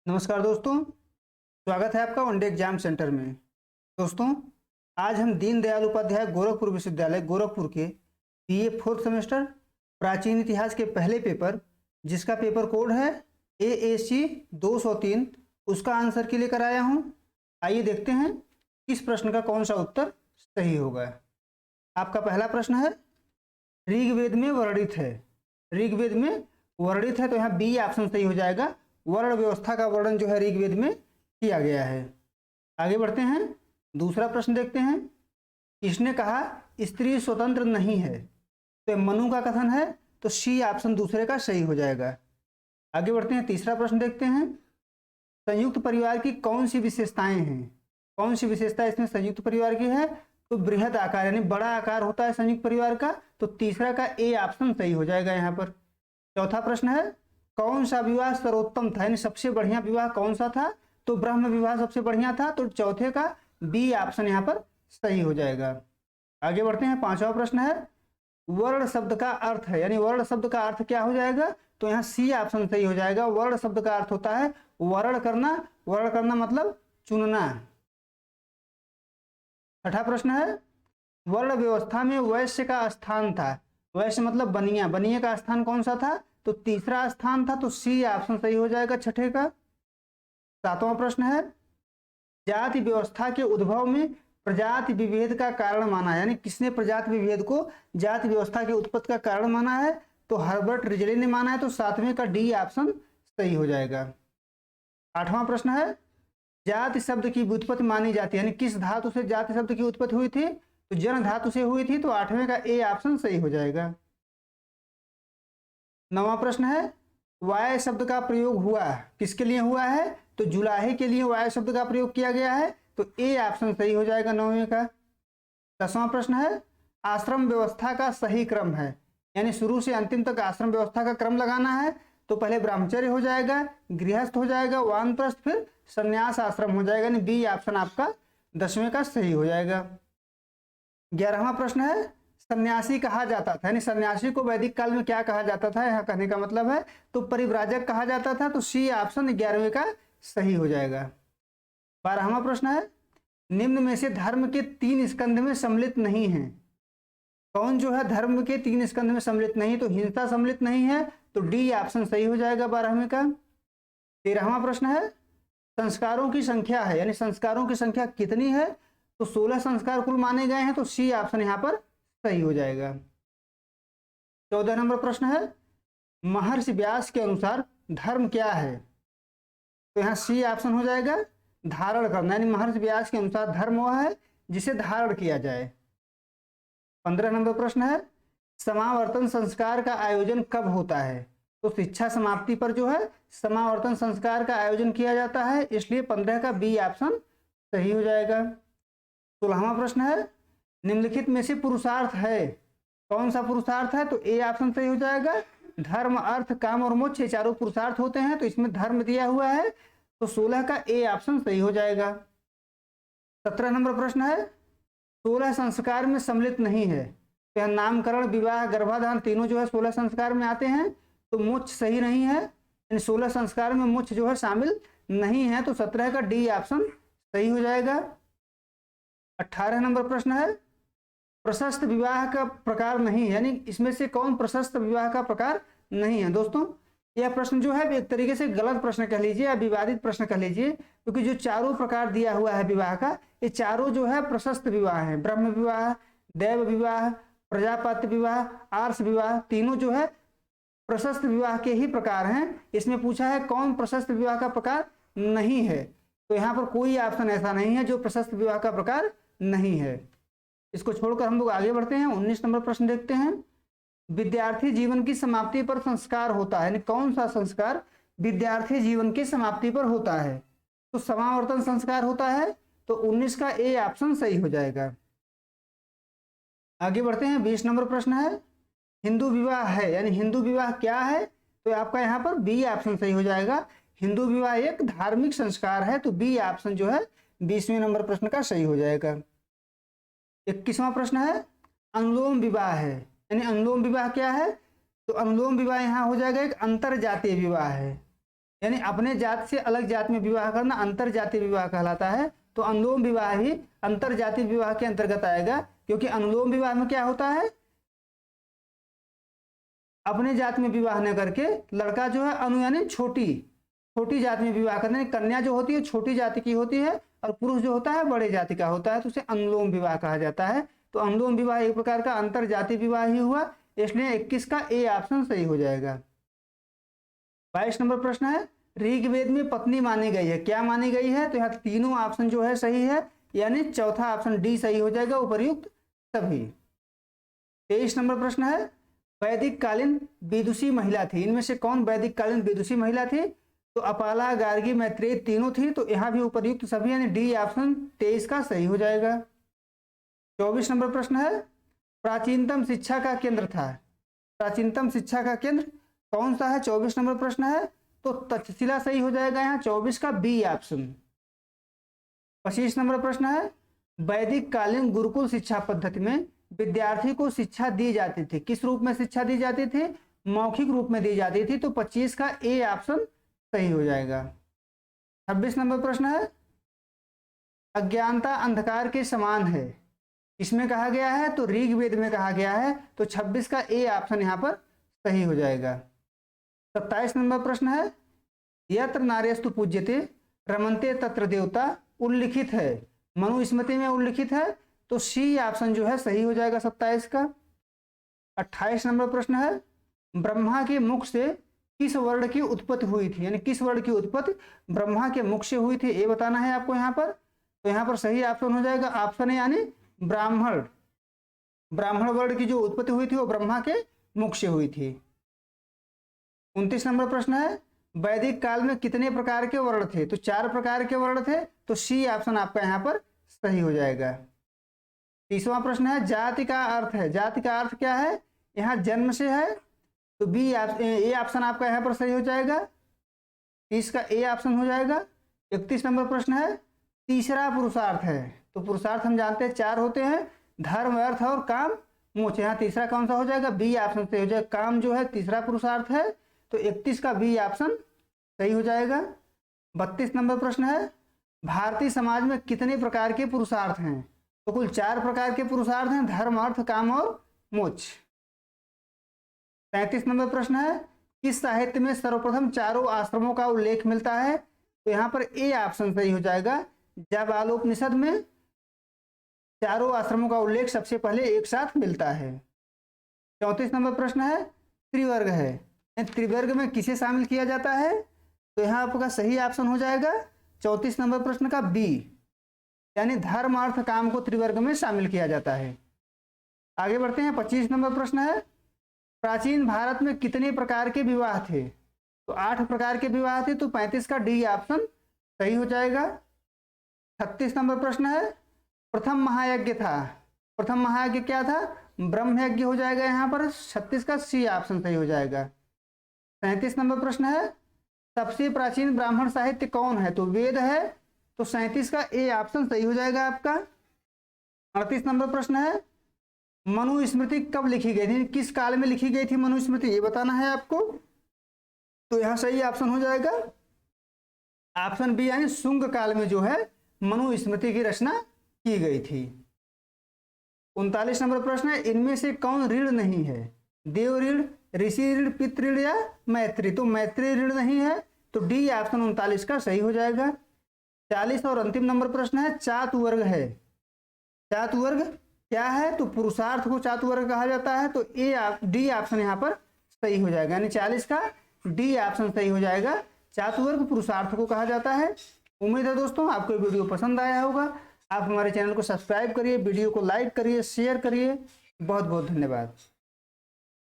नमस्कार दोस्तों, स्वागत है आपका वनडे एग्जाम सेंटर में। दोस्तों, आज हम दीनदयाल उपाध्याय गोरखपुर विश्वविद्यालय गोरखपुर के बीए फोर्थ सेमेस्टर प्राचीन इतिहास के पहले पेपर, जिसका पेपर कोड है AAC 203, उसका आंसर की लेकर आया हूं। आइए देखते हैं किस प्रश्न का कौन सा उत्तर सही होगा। आपका पहला प्रश्न है, ऋग्वेद में वर्णित है। ऋग्वेद में वर्णित है तो यहाँ बी ऑप्शन सही हो जाएगा। वर्ण व्यवस्था का वर्णन जो है ऋग्वेद में किया गया है। आगे बढ़ते हैं, दूसरा प्रश्न देखते हैं। इसने कहा स्त्री स्वतंत्र नहीं है, तो मनु का कथन है, तो सी ऑप्शन दूसरे का सही हो जाएगा। आगे बढ़ते हैं, तीसरा प्रश्न देखते हैं। संयुक्त परिवार की कौन सी विशेषताएं हैं? कौन सी विशेषता इसमें संयुक्त परिवार की है? तो बृहद आकार यानी बड़ा आकार होता है संयुक्त परिवार का, तो तीसरा का ए ऑप्शन सही हो जाएगा यहाँ पर। चौथा प्रश्न है, कौन सा विवाह सर्वोत्तम था यानी सबसे बढ़िया विवाह कौन सा था? तो ब्रह्म विवाह सबसे बढ़िया था, तो चौथे का बी ऑप्शन यहाँ पर सही हो जाएगा। आगे बढ़ते हैं, पांचवा प्रश्न है, वर्ण शब्द का अर्थ है यानी वर्ण शब्द का अर्थ क्या हो जाएगा? तो यहाँ सी ऑप्शन सही हो जाएगा। वर्ण शब्द का अर्थ होता है वर्ण करना, वर्ण करना मतलब चुनना। छठा प्रश्न है, वर्ण व्यवस्था में वैश्य का स्थान था। वैश्य मतलब बनिया, बनिया का स्थान कौन सा था? तो तीसरा स्थान था, तो सी ऑप्शन सही हो जाएगा छठे का। सातवां प्रश्न है, जाति व्यवस्था के उद्भव में प्रजाति विभेद का कारण माना है यानी किसने प्रजाति विभेद को जाति व्यवस्था के उत्पत्ति का कारण माना है? तो हर्बर्ट रिजले ने माना है, तो सातवें का डी ऑप्शन सही हो जाएगा। आठवां प्रश्न है, जाति शब्द की व्युत्पत्ति मानी जाती है यानी किस धातु से जाति शब्द की उत्पत्ति हुई थी? तो जन धातु से हुई थी, तो आठवें का ए ऑप्शन सही हो जाएगा। नवां प्रश्न है, वाय शब्द का प्रयोग हुआ किसके लिए हुआ है? तो जुलाहे के लिए वाय शब्द का प्रयोग किया गया है, तो ए ऑप्शन सही हो जाएगा नौवें का। 10वां प्रश्न है, आश्रम व्यवस्था का सही क्रम है यानी शुरू से अंतिम तक आश्रम व्यवस्था का क्रम लगाना है, तो पहले ब्रह्मचर्य हो जाएगा, गृहस्थ हो जाएगा, वानप्रस्थ, फिर संन्यास आश्रम हो जाएगा, यानी बी ऑप्शन आपका 10वें का सही हो जाएगा। 11वां प्रश्न है, सन्यासी कहा जाता था यानी सन्यासी को वैदिक काल में क्या कहा जाता था? यहाँ कहने का मतलब है तो परिव्राजक कहा जाता था, तो सी ऑप्शन 11वें का सही हो जाएगा। 12वां प्रश्न है, निम्न में से धर्म के 3 स्कंध में सम्मिलित नहीं है। कौन जो है धर्म के 3 स्कंध में सम्मिलित नहीं? तो हिंसा सम्मिलित नहीं है, तो डी ऑप्शन सही हो जाएगा 12वें का। 13वां प्रश्न है, संस्कारों की संख्या है यानी संस्कारों की संख्या कितनी है? तो 16 संस्कार कुल माने गए हैं, तो सी ऑप्शन यहाँ पर सही हो जाएगा। 14 नंबर प्रश्न है, महर्षि व्यास के अनुसार धर्म क्या है? तो यहाँ सी ऑप्शन हो जाएगा धारण करना यानी महर्षि व्यास के अनुसार धर्म वह है जिसे धारण किया जाए। 15 नंबर प्रश्न है, समावर्तन संस्कार का आयोजन कब होता है? तो शिक्षा समाप्ति पर जो है समावर्तन संस्कार का आयोजन किया जाता है, इसलिए 15 का बी ऑप्शन सही हो जाएगा। 16वां प्रश्न है, निम्नलिखित में से पुरुषार्थ है कौन सा पुरुषार्थ है? तो ए ऑप्शन सही हो जाएगा। धर्म, अर्थ, काम और मोक्ष, ये चारों पुरुषार्थ होते हैं, तो इसमें धर्म दिया हुआ है, तो 16 का ए ऑप्शन सही हो जाएगा। 17 नंबर प्रश्न है, 16 संस्कार में सम्मिलित नहीं है, तो यहाँ नामकरण, विवाह, गर्भाधान तीनों जो है 16 संस्कार में आते हैं, तो मोक्ष सही नहीं है, इन 16 संस्कार में मोक्ष जो है शामिल नहीं है, तो 17 का डी ऑप्शन सही हो जाएगा। 18 नंबर प्रश्न है, प्रशस्त विवाह का प्रकार नहीं है यानी इसमें से कौन प्रशस्त विवाह का प्रकार नहीं है? दोस्तों, यह प्रश्न जो है एक तरीके से गलत प्रश्न कह लीजिए या विवादित प्रश्न कह लीजिए, क्योंकि जो चारों प्रकार दिया हुआ है विवाह का, ये चारों जो है प्रशस्त विवाह है। ब्रह्म विवाह, देव विवाह, प्रजापत्य विवाह, आर्ष विवाह, तीनों जो है प्रशस्त विवाह के ही प्रकार हैं। इसमें पूछा है कौन प्रशस्त विवाह का प्रकार नहीं है, तो यहाँ पर कोई ऑप्शन ऐसा नहीं है जो प्रशस्त विवाह का प्रकार नहीं है। इसको छोड़कर हम लोग आगे बढ़ते हैं। 19 नंबर प्रश्न देखते हैं, विद्यार्थी जीवन की समाप्ति पर संस्कार होता है यानी कौन सा संस्कार विद्यार्थी जीवन की समाप्ति पर होता है? तो समावर्तन संस्कार होता है, तो 19 का ए ऑप्शन सही हो जाएगा। आगे बढ़ते हैं। 20 नंबर प्रश्न है, हिंदू विवाह है यानी हिंदू विवाह क्या है? तो आपका यहाँ पर बी ऑप्शन सही हो जाएगा। हिंदू विवाह एक धार्मिक संस्कार है, तो बी ऑप्शन जो है 20वें नंबर प्रश्न का सही हो जाएगा। 21वां प्रश्न है, अनुलोम विवाह है यानी अनुलोम विवाह क्या है? तो अनुलोम विवाह यहाँ हो जाएगा एक अंतर जातीय विवाह है। यानी अपने जात से अलग जात में विवाह करना अंतर जातीय विवाह कहलाता है। तो अनुलोम विवाह भी अंतर जातीय विवाह के अंतर्गत आएगा, क्योंकि अनुलोम विवाह में क्या होता है, अपने जात में विवाह न करके लड़का जो है अनु यानी छोटी जात में विवाह करने, कन्या जो होती है छोटी जाति की होती है और पुरुष जो होता है बड़े जाति का होता है, तो उसे अनुलोम विवाह कहा जाता है। तो अनुलोम विवाह एक प्रकार का अंतर जातीय विवाह ही हुआ, इसलिए 21 का ए ऑप्शन सही हो जाएगा। 22 नंबर प्रश्न है, ऋग्वेद में पत्नी मानी गई है, क्या मानी गई है, तो यहाँ तीनों ऑप्शन जो है सही है, यानी चौथा ऑप्शन डी सही हो जाएगा, उपर्युक्त सभी। 23 नंबर प्रश्न है, वैदिक कालीन विदुषी महिला थी, इनमें से कौन वैदिक कालीन विदुषी महिला थी, तो अपाला, गार्गी, मैत्रेयी तीनों थी, तो यहाँ भी उपर्युक्त सभी यानी डी ऑप्शन 23 का सही हो जाएगा। 24 नंबर प्रश्न है, प्राचीनतम शिक्षा का केंद्र था, प्राचीनतम शिक्षा का केंद्र कौन सा है, 24 नंबर प्रश्न है, तो तक्षशिला सही हो जाएगा, यहाँ 24 का बी ऑप्शन। 25 नंबर प्रश्न है, वैदिक कालीन गुरुकुल शिक्षा पद्धति में विद्यार्थी को शिक्षा दी जाती थी, किस रूप में शिक्षा दी जाती थी, मौखिक रूप में दी जाती थी, तो 25 का ए ऑप्शन सही हो जाएगा। 26 नंबर प्रश्न है, अज्ञानता अंधकार के समान है, इसमें कहा गया है, तो ऋग्वेद में कहा गया है, तो 26 का ए ऑप्शन यहाँ पर सही हो जाएगा। 27 नंबर प्रश्न है, यत्र नार्यस्तु पूज्यते रमन्ते तत्र देवता उल्लिखित है, मनुस्मृति में उल्लिखित है, तो सी ऑप्शन जो है सही हो जाएगा 27 का। 28 नंबर प्रश्न है, ब्रह्मा के मुख से किस वर्ण की उत्पत्ति हुई थी, यानी किस वर्ण की उत्पत्ति ब्रह्मा के मुख से हुई थी, ये बताना है आपको यहाँ पर, तो यहाँ पर सही ऑप्शन हो जाएगा ऑप्शन है यानी ब्राह्मण, ब्राह्मण वर्ण की जो उत्पत्ति हुई थी वो ब्रह्मा के मुख से हुई थी। 29 नंबर प्रश्न है, वैदिक काल में कितने प्रकार के वर्ण थे, तो 4 प्रकार के वर्ण थे, तो सी ऑप्शन आपका यहाँ पर सही हो जाएगा। 30वां प्रश्न है, जाति का अर्थ है, जाति का अर्थ क्या है, यहाँ जन्म से है, तो बी ए ऑप्शन आपका यहाँ पर सही हो जाएगा, 30 का ए ऑप्शन हो जाएगा। 31 नंबर प्रश्न है, तीसरा पुरुषार्थ है, तो पुरुषार्थ हम जानते हैं 4 होते हैं, धर्म, अर्थ और काम, मोक्ष, यहाँ तीसरा कौन सा हो जाएगा, बी ऑप्शन सही हो जाएगा, काम जो है तीसरा पुरुषार्थ है, तो 31 का बी ऑप्शन सही हो जाएगा। 32 नंबर प्रश्न है, भारतीय समाज में कितने प्रकार के पुरुषार्थ हैं, तो कुल 4 प्रकार के पुरुषार्थ हैं, धर्म, अर्थ, काम और मोक्ष। 33 नंबर प्रश्न है, किस साहित्य में सर्वप्रथम चारों आश्रमों का उल्लेख मिलता है, तो यहाँ पर ए ऑप्शन सही हो जाएगा, जाबालोपनिषद में चारों आश्रमों का उल्लेख सबसे पहले एक साथ मिलता है। 34 नंबर प्रश्न है, त्रिवर्ग है, त्रिवर्ग में किसे शामिल किया जाता है, तो यहाँ आपका सही ऑप्शन हो जाएगा 34 नंबर प्रश्न का बी, यानी धर्म, अर्थ, काम को त्रिवर्ग में शामिल किया जाता है। आगे बढ़ते हैं, 25 नंबर प्रश्न है, प्राचीन भारत में कितने प्रकार के विवाह थे, तो 8 प्रकार के विवाह थे, तो 35 का डी ऑप्शन सही हो जाएगा। 36 नंबर प्रश्न है, प्रथम महायज्ञ था, प्रथम महायज्ञ क्या था, ब्रह्म यज्ञ हो जाएगा यहाँ पर, 36 का सी ऑप्शन सही हो जाएगा। 37 नंबर प्रश्न है, सबसे प्राचीन ब्राह्मण साहित्य कौन है, तो वेद है, तो 37 का ए ऑप्शन सही हो जाएगा आपका। 38 नंबर प्रश्न है, मनुस्मृति कब लिखी गई थी, किस काल में लिखी गई थी मनुस्मृति, ये बताना है आपको, तो यहाँ सही ऑप्शन हो जाएगा ऑप्शन बी, यानी शुंग काल में जो है मनुस्मृति की रचना की गई थी। 39 नंबर प्रश्न है, इनमें से कौन ऋण नहीं है, देव ऋण, ऋषि ऋण, पितृ ऋण या मैत्री, तो मैत्री ऋण नहीं है, तो डी ऑप्शन 39 का सही हो जाएगा। 40 और अंतिम नंबर प्रश्न है, चातुवर्ग है, चातुवर्ग क्या है, तो पुरुषार्थ को चातुवर्ग कहा जाता है, तो डी ऑप्शन यहाँ पर सही हो जाएगा, यानी 40 का डी ऑप्शन सही हो जाएगा, चातुवर्ग पुरुषार्थ को कहा जाता है। उम्मीद है दोस्तों आपको वीडियो पसंद आया होगा, आप हमारे चैनल को सब्सक्राइब करिए, वीडियो को लाइक करिए, शेयर करिए, बहुत बहुत धन्यवाद।